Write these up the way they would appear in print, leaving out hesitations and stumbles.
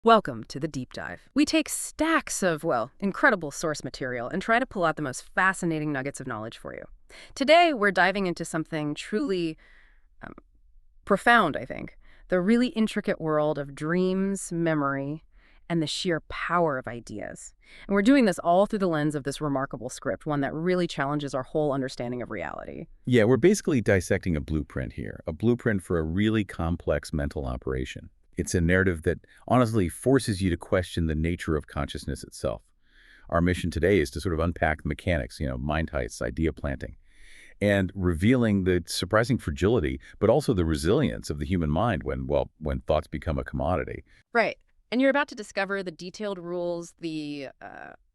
Welcome to the Deep Dive. We take stacks of, well, incredible source material and try to pull out the most fascinating nuggets of knowledge for you. Today, we're diving into something truly um, profound, I think. The really intricate world of dreams, memory, and the sheer power of ideas. And we're doing this all through the lens of this remarkable script, one that really challenges our whole understanding of reality. Yeah, we're basically dissecting a blueprint here, a blueprint for a really complex mental operation. It's a narrative that honestly forces you to question the nature of consciousness itself. Our mission today is to sort of unpack the mechanics, mind heights, idea planting, and revealing the surprising fragility, but also the resilience of the human mind when thoughts become a commodity. Right. And you're about to discover the detailed rules, the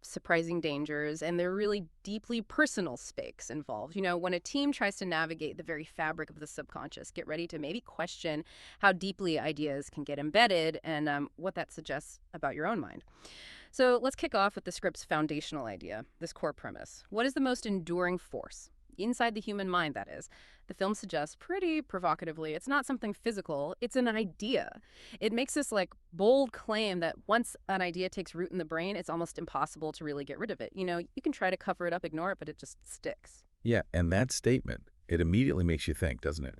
surprising dangers, and the really deeply personal stakes involved. When a team tries to navigate the very fabric of the subconscious, get ready to maybe question how deeply ideas can get embedded and what that suggests about your own mind. So let's kick off with the script's foundational idea, this core premise. What is the most enduring force? Inside the human mind, that is. The film suggests pretty provocatively it's not something physical, it's an idea. It makes this bold claim that once an idea takes root in the brain, it's almost impossible to really get rid of it. You can try to cover it up, ignore it, but it just sticks. Yeah, and that statement, it immediately makes you think, doesn't it,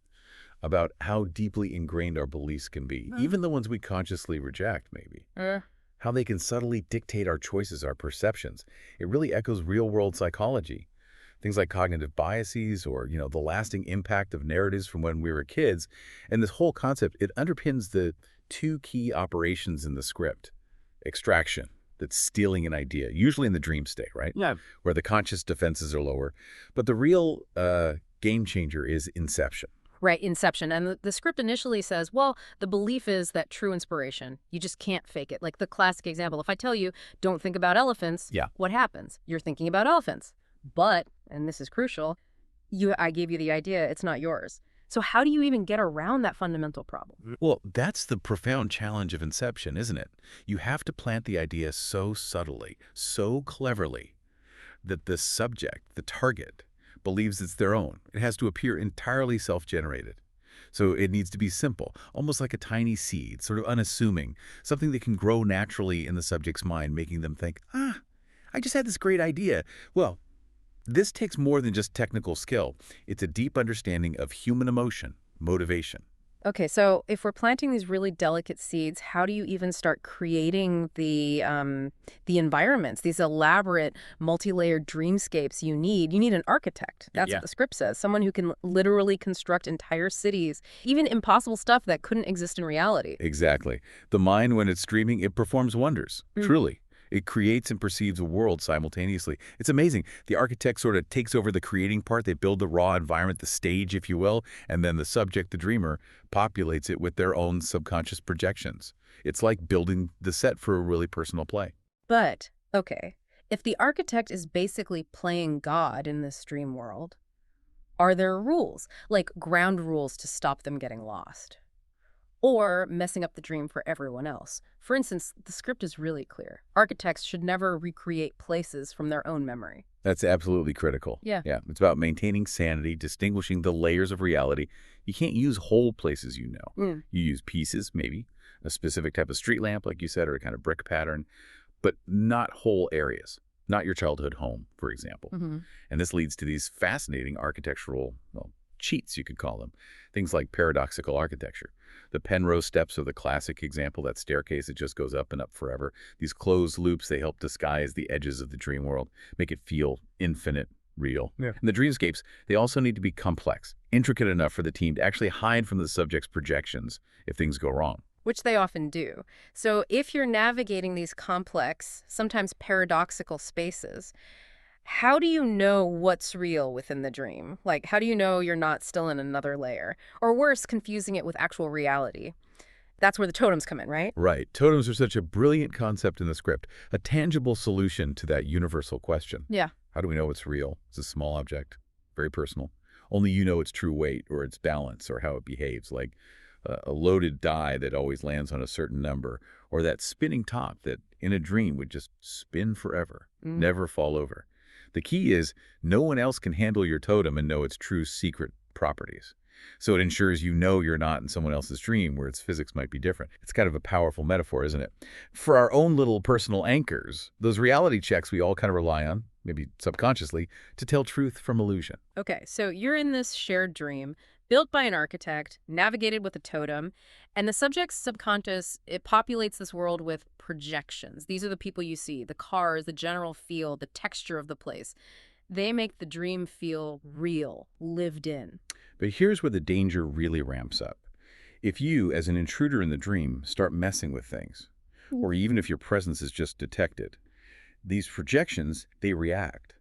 about how deeply ingrained our beliefs can be, even the ones we consciously reject, maybe. How they can subtly dictate our choices, our perceptions. It really echoes real-world psychology. Things like cognitive biases or, the lasting impact of narratives from when we were kids. And this whole concept, it underpins the two key operations in the script. Extraction, that's stealing an idea, usually in the dream state, right? Yeah. Where the conscious defenses are lower. But the real game changer is inception. Right, Inception. And the script initially says, well, the belief is that true inspiration, you just can't fake it. Like the classic example, if I tell you, don't think about elephants, Yeah. what happens? You're thinking about elephants. But, and this is crucial, I gave you the idea, it's not yours. So how do you even get around that fundamental problem? Well, that's the profound challenge of inception, isn't it? You have to plant the idea so subtly, so cleverly, that the subject, the target, believes it's their own. It has to appear entirely self-generated. So it needs to be simple, almost like a tiny seed, sort of unassuming, something that can grow naturally in the subject's mind, making them think, I just had this great idea. Well, this takes more than just technical skill. It's a deep understanding of human emotion, motivation. Okay, so if we're planting these really delicate seeds, how do you even start creating the environments, these elaborate, multi-layered dreamscapes you need? You need an architect. That's Yeah. what the script says. Someone who can literally construct entire cities, even impossible stuff that couldn't exist in reality. Exactly. The mind, when it's dreaming, it performs wonders, truly. It creates and perceives a world simultaneously. It's amazing. The architect sort of takes over the creating part. They build the raw environment, the stage, if you will, and then the subject, the dreamer, populates it with their own subconscious projections. It's like building the set for a really personal play. But, okay, if the architect is basically playing God in this dream world, are there rules, like ground rules to stop them getting lost? Or messing up the dream for everyone else? For instance, the script is really clear. Architects should never recreate places from their own memory. That's absolutely critical. Yeah. Yeah, it's about maintaining sanity, distinguishing the layers of reality. You can't use whole places you know. You use pieces, maybe, a specific type of street lamp, like you said, or a kind of brick pattern, but not whole areas. Not your childhood home, for example. And this leads to these fascinating architectural, cheats, you could call them. Things like paradoxical architecture. The Penrose steps are the classic example, that staircase that just goes up and up forever. These closed loops, they help disguise the edges of the dream world, make it feel infinite, real. Yeah. And the dreamscapes, they also need to be complex, intricate enough for the team to actually hide from the subject's projections if things go wrong. Which they often do. So if you're navigating these complex, sometimes paradoxical spaces, how do you know what's real within the dream? Like, how do you know you're not still in another layer? Or worse, confusing it with actual reality? That's where the totems come in, right? Right. Totems are such a brilliant concept in the script, a tangible solution to that universal question. Yeah. How do we know it's real? It's a small object, very personal. Only you know its true weight or its balance or how it behaves, like a loaded die that always lands on a certain number, or that spinning top that in a dream would just spin forever, never fall over. The key is no one else can handle your totem and know its true secret properties. So it ensures you know you're not in someone else's dream where its physics might be different. It's kind of a powerful metaphor, isn't it? For our own little personal anchors, those reality checks we all kind of rely on, maybe subconsciously, to tell truth from illusion. Okay, so you're in this shared dream, built by an architect, navigated with a totem, and the subject's subconscious, it populates this world with projections. These are the people you see, the cars, the general feel, the texture of the place. They make the dream feel real, lived in. But here's where the danger really ramps up. If you, as an intruder in the dream, start messing with things, or even if your presence is just detected, these projections, they react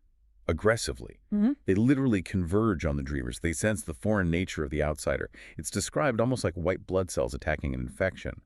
aggressively. They literally converge on the dreamers. They sense the foreign nature of the outsider. It's described almost like white blood cells attacking an infection.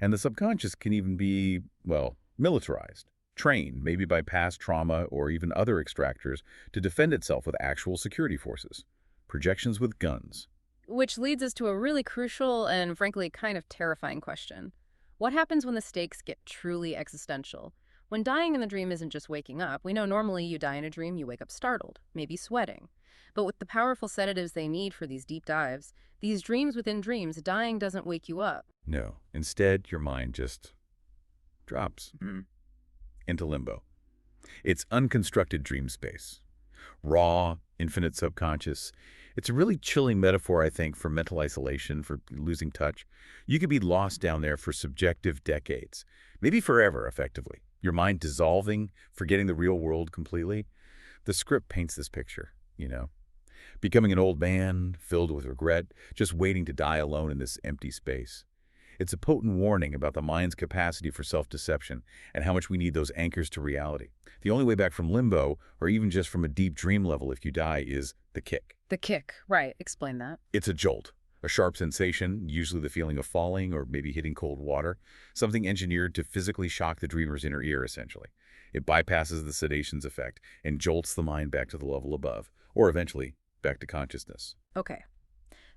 And the subconscious can even be, well, militarized, trained, maybe by past trauma or even other extractors, to defend itself with actual security forces. Projections with guns. Which leads us to a really crucial and, frankly, kind of terrifying question. What happens when the stakes get truly existential? When dying in the dream isn't just waking up, we know normally you die in a dream, you wake up startled, maybe sweating. But with the powerful sedatives they need for these deep dives, these dreams within dreams, dying doesn't wake you up. No. Instead, your mind just drops into limbo. It's unconstructed dream space. Raw, infinite subconscious. It's a really chilling metaphor, I think, for mental isolation, for losing touch. You could be lost down there for subjective decades, maybe forever, effectively. Your mind dissolving, forgetting the real world completely. The script paints this picture, becoming an old man, filled with regret, just waiting to die alone in this empty space. It's a potent warning about the mind's capacity for self-deception and how much we need those anchors to reality. The only way back from limbo, or even just from a deep dream level if you die, is the kick. The kick, right. Explain that. It's a jolt, a sharp sensation, usually the feeling of falling or maybe hitting cold water, something engineered to physically shock the dreamer's inner ear, essentially. It bypasses the sedation's effect and jolts the mind back to the level above, or eventually back to consciousness. Okay.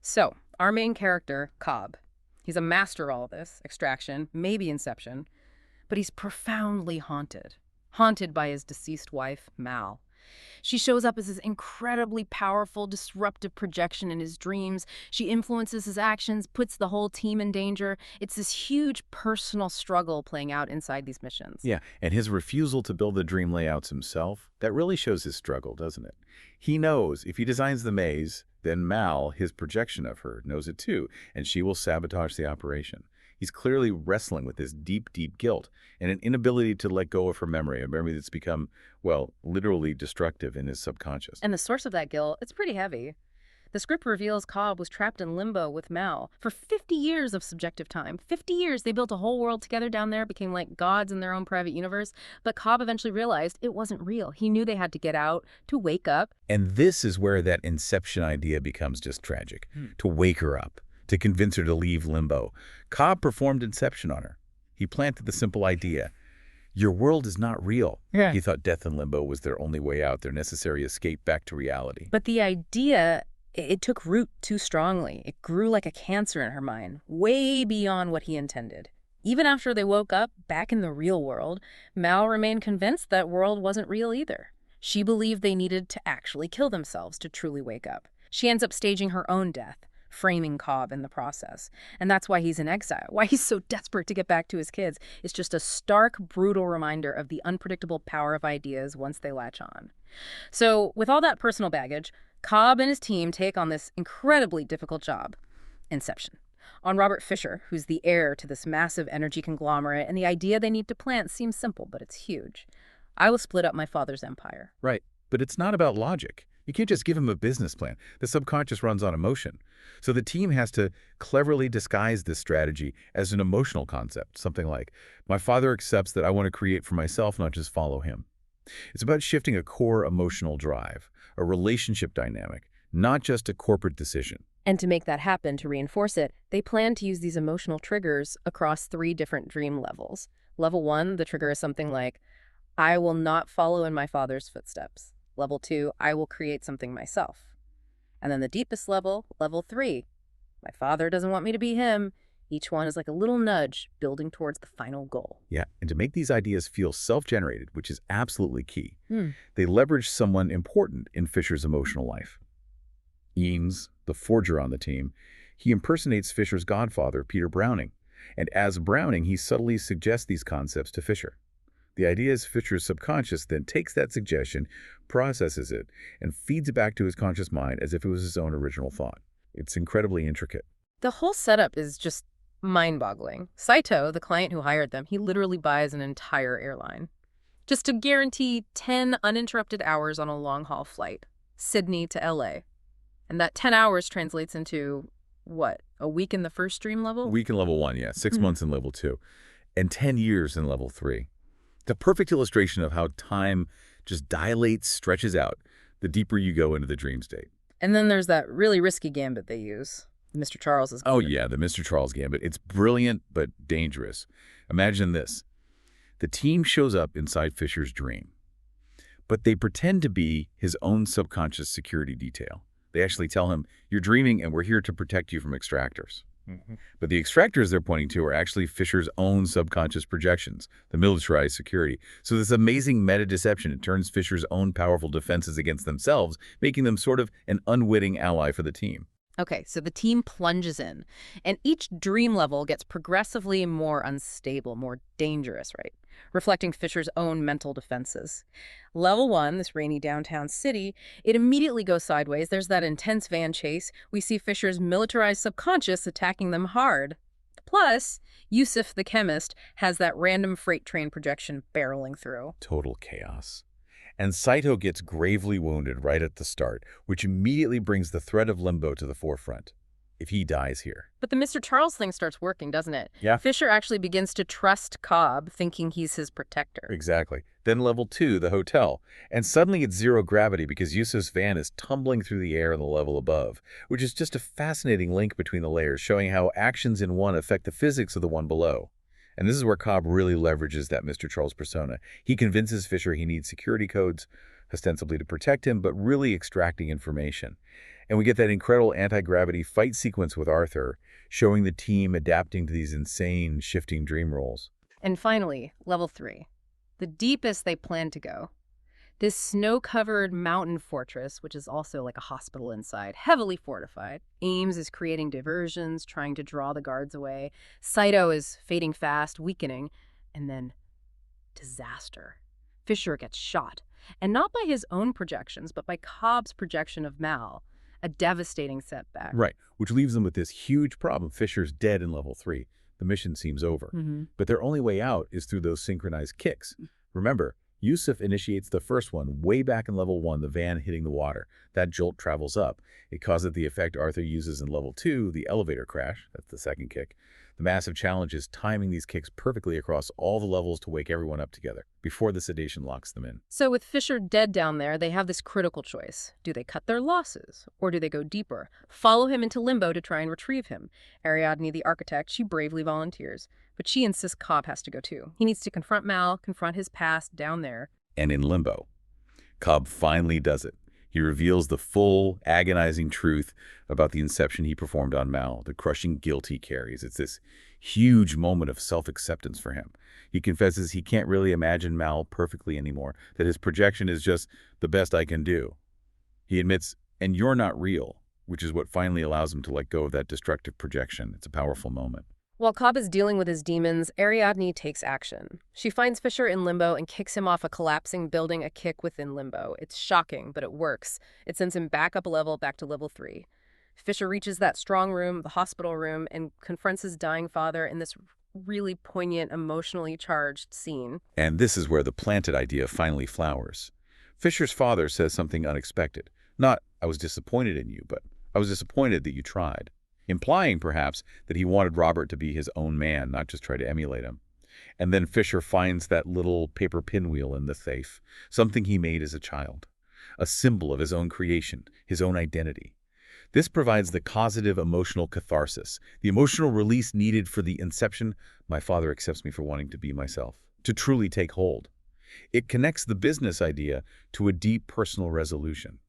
So, our main character, Cobb. He's a master of all this, extraction, maybe Inception, but he's profoundly haunted. Haunted by his deceased wife, Mal. She shows up as this incredibly powerful, disruptive projection in his dreams. She influences his actions, puts the whole team in danger. It's this huge personal struggle playing out inside these missions. Yeah, and his refusal to build the dream layouts himself, that really shows his struggle, doesn't it? He knows if he designs the maze, then Mal, his projection of her, knows it too, and she will sabotage the operation. He's clearly wrestling with this deep, deep guilt and an inability to let go of her memory, a memory that's become, well, literally destructive in his subconscious. And the source of that guilt, it's pretty heavy. The script reveals Cobb was trapped in limbo with Mal for 50 years of subjective time. 50 years, they built a whole world together down there, became like gods in their own private universe. But Cobb eventually realized it wasn't real. He knew they had to get out, to wake up. And this is where that Inception idea becomes just tragic, to wake her up, to convince her to leave limbo. Cobb performed Inception on her. He planted the simple idea. Your world is not real. Yeah. He thought death and limbo was their only way out, their necessary escape back to reality. But the idea, it took root too strongly. It grew like a cancer in her mind, way beyond what he intended. Even after they woke up back in the real world, Mal remained convinced that world wasn't real either. She believed they needed to actually kill themselves to truly wake up. She ends up staging her own death, framing Cobb in the process. And that's why he's in exile, why he's so desperate to get back to his kids. It's just a stark, brutal reminder of the unpredictable power of ideas once they latch on. So with all that personal baggage, Cobb and his team take on this incredibly difficult job, Inception, on Robert Fisher, who's the heir to this massive energy conglomerate, and the idea they need to plant seems simple, but it's huge. I will split up my father's empire. Right, but it's not about logic. You can't just give him a business plan. The subconscious runs on emotion. So the team has to cleverly disguise this strategy as an emotional concept, something like, my father accepts that I want to create for myself, not just follow him. It's about shifting a core emotional drive, a relationship dynamic, not just a corporate decision. And to make that happen, to reinforce it, they plan to use these emotional triggers across 3 different dream levels. Level 1, the trigger is something like, I will not follow in my father's footsteps. Level 2, I will create something myself. And then the deepest level, level 3, my father doesn't want me to be him. Each one is like a little nudge building towards the final goal. Yeah, and to make these ideas feel self-generated, which is absolutely key, they leverage someone important in Fisher's emotional life. Eames, the forger on the team, he impersonates Fisher's godfather, Peter Browning. And as Browning, he subtly suggests these concepts to Fisher. The idea is Fisher's subconscious then takes that suggestion, processes it, and feeds it back to his conscious mind as if it was his own original thought. It's incredibly intricate. The whole setup is just mind-boggling. Saito, the client who hired them, he literally buys an entire airline just to guarantee 10 uninterrupted hours on a long-haul flight, Sydney to LA. And that 10 hours translates into, what, a week in the first dream level? A week in level 1, yeah. 6 months in level 2. And 10 years in level 3. The perfect illustration of how time just dilates, stretches out, the deeper you go into the dream state. And then there's that really risky gambit they use, Mr. Charles's gambit. Oh, yeah, the Mr. Charles gambit. It's brilliant, but dangerous. Imagine this. The team shows up inside Fisher's dream, but they pretend to be his own subconscious security detail. They actually tell him, you're dreaming and we're here to protect you from extractors. But the extractors they're pointing to are actually Fisher's own subconscious projections, the militarized security. So this amazing meta-deception, it turns Fisher's own powerful defenses against themselves, making them sort of an unwitting ally for the team. Okay, so the team plunges in, and each dream level gets progressively more unstable, more dangerous, right? Reflecting Fisher's own mental defenses. Level 1, this rainy downtown city, it immediately goes sideways. There's that intense van chase. We see Fisher's militarized subconscious attacking them hard. Plus, Yusuf, the chemist, has that random freight train projection barreling through. Total chaos. And Saito gets gravely wounded right at the start, which immediately brings the threat of limbo to the forefront, if he dies here. But the Mr. Charles thing starts working, doesn't it? Yeah. Fisher actually begins to trust Cobb, thinking he's his protector. Exactly. Then level 2, the hotel. And suddenly it's zero gravity because Yusuf's van is tumbling through the air on the level above, which is just a fascinating link between the layers, showing how actions in one affect the physics of the one below. And this is where Cobb really leverages that Mr. Charles persona. He convinces Fisher he needs security codes, ostensibly to protect him, but really extracting information. And we get that incredible anti-gravity fight sequence with Arthur, showing the team adapting to these insane, shifting dream roles. And finally, level 3, the deepest they plan to go. This snow-covered mountain fortress, which is also like a hospital inside, heavily fortified. Ames is creating diversions, trying to draw the guards away. Saito is fading fast, weakening. And then disaster. Fisher gets shot. And not by his own projections, but by Cobb's projection of Mal. A devastating setback. Right, which leaves them with this huge problem. Fisher's dead in level 3. The mission seems over. But their only way out is through those synchronized kicks. Remember, Yusuf initiates the first one way back in level 1, the van hitting the water. That jolt travels up. It causes the effect Arthur uses in level 2, the elevator crash. That's the second kick. The massive challenge is timing these kicks perfectly across all the levels to wake everyone up together before the sedation locks them in. So with Fisher dead down there, they have this critical choice. Do they cut their losses? Or do they go deeper? Follow him into limbo to try and retrieve him? Ariadne, the architect, she bravely volunteers. But she insists Cobb has to go too. He needs to confront Mal, confront his past down there. And in limbo, Cobb finally does it. He reveals the full, agonizing truth about the Inception he performed on Mal, the crushing guilt he carries. It's this huge moment of self-acceptance for him. He confesses he can't really imagine Mal perfectly anymore, that his projection is just the best I can do. He admits, and you're not real, which is what finally allows him to let go of that destructive projection. It's a powerful moment. While Cobb is dealing with his demons, Ariadne takes action. She finds Fisher in limbo and kicks him off a collapsing building, a kick within limbo. It's shocking, but it works. It sends him back up a level, back to level 3. Fisher reaches that strong room, the hospital room, and confronts his dying father in this really poignant, emotionally charged scene. And this is where the planted idea finally flowers. Fisher's father says something unexpected. Not, I was disappointed in you, but I was disappointed that you tried. Implying, perhaps, that he wanted Robert to be his own man, not just try to emulate him. And then Fisher finds that little paper pinwheel in the safe, something he made as a child, a symbol of his own creation, his own identity. This provides the causative emotional catharsis, the emotional release needed for the inception, my father accepts me for wanting to be myself, to truly take hold. It connects the business idea to a deep personal resolution.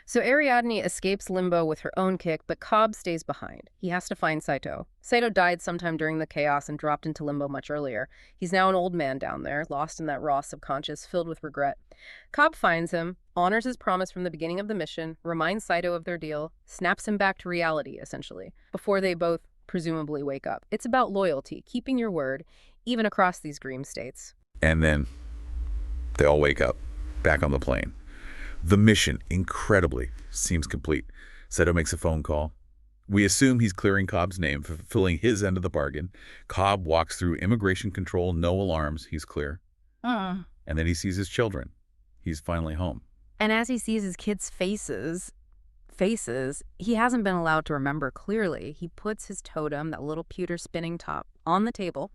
So Ariadne escapes limbo with her own kick, but Cobb stays behind. He has to find Saito. Saito died sometime during the chaos and dropped into limbo much earlier. He's now an old man down there, lost in that raw subconscious, filled with regret. Cobb finds him, honors his promise from the beginning of the mission, reminds Saito of their deal, snaps him back to reality, essentially, before they both presumably wake up. It's about loyalty, keeping your word, even across these dream states. And then they all wake up, back on the plane. The mission, incredibly, seems complete. Saito makes a phone call. We assume he's clearing Cobb's name, fulfilling his end of the bargain. Cobb walks through immigration control, no alarms, he's clear. And then he sees his children. He's finally home. And as he sees his kids' faces, he hasn't been allowed to remember clearly. He puts his totem, that little pewter spinning top, on the table,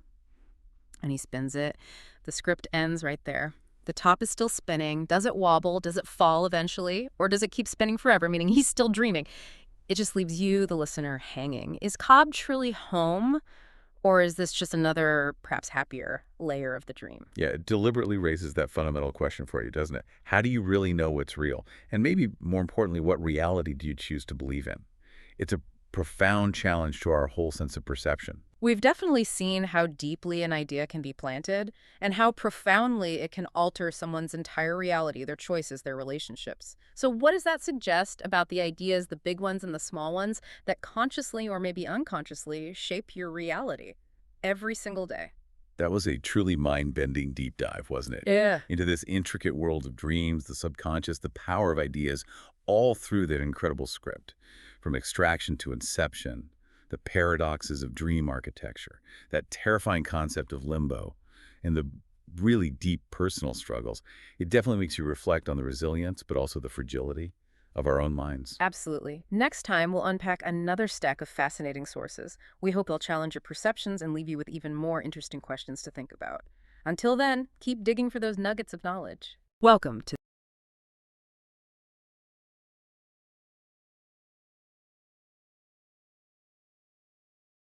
and he spins it. The script ends right there. The top is still spinning. Does it wobble? Does it fall eventually? Or does it keep spinning forever, meaning he's still dreaming? It just leaves you, the listener, hanging. Is Cobb truly home? Or is this just another, perhaps happier, layer of the dream? Yeah, it deliberately raises that fundamental question for you, doesn't it? How do you really know what's real? And maybe more importantly, what reality do you choose to believe in? It's a profound challenge to our whole sense of perception. We've definitely seen how deeply an idea can be planted and how profoundly it can alter someone's entire reality, their choices, their relationships. So what does that suggest about the ideas, the big ones and the small ones, that consciously or maybe unconsciously shape your reality every single day? That was a truly mind-bending deep dive, wasn't it? Yeah. Into this intricate world of dreams, the subconscious, the power of ideas, all through that incredible script. From extraction to inception, the paradoxes of dream architecture, that terrifying concept of limbo, and the really deep personal struggles. It definitely makes you reflect on the resilience, but also the fragility of our own minds. Absolutely. Next time, we'll unpack another stack of fascinating sources. We hope they'll challenge your perceptions and leave you with even more interesting questions to think about. Until then, keep digging for those nuggets of knowledge. Welcome to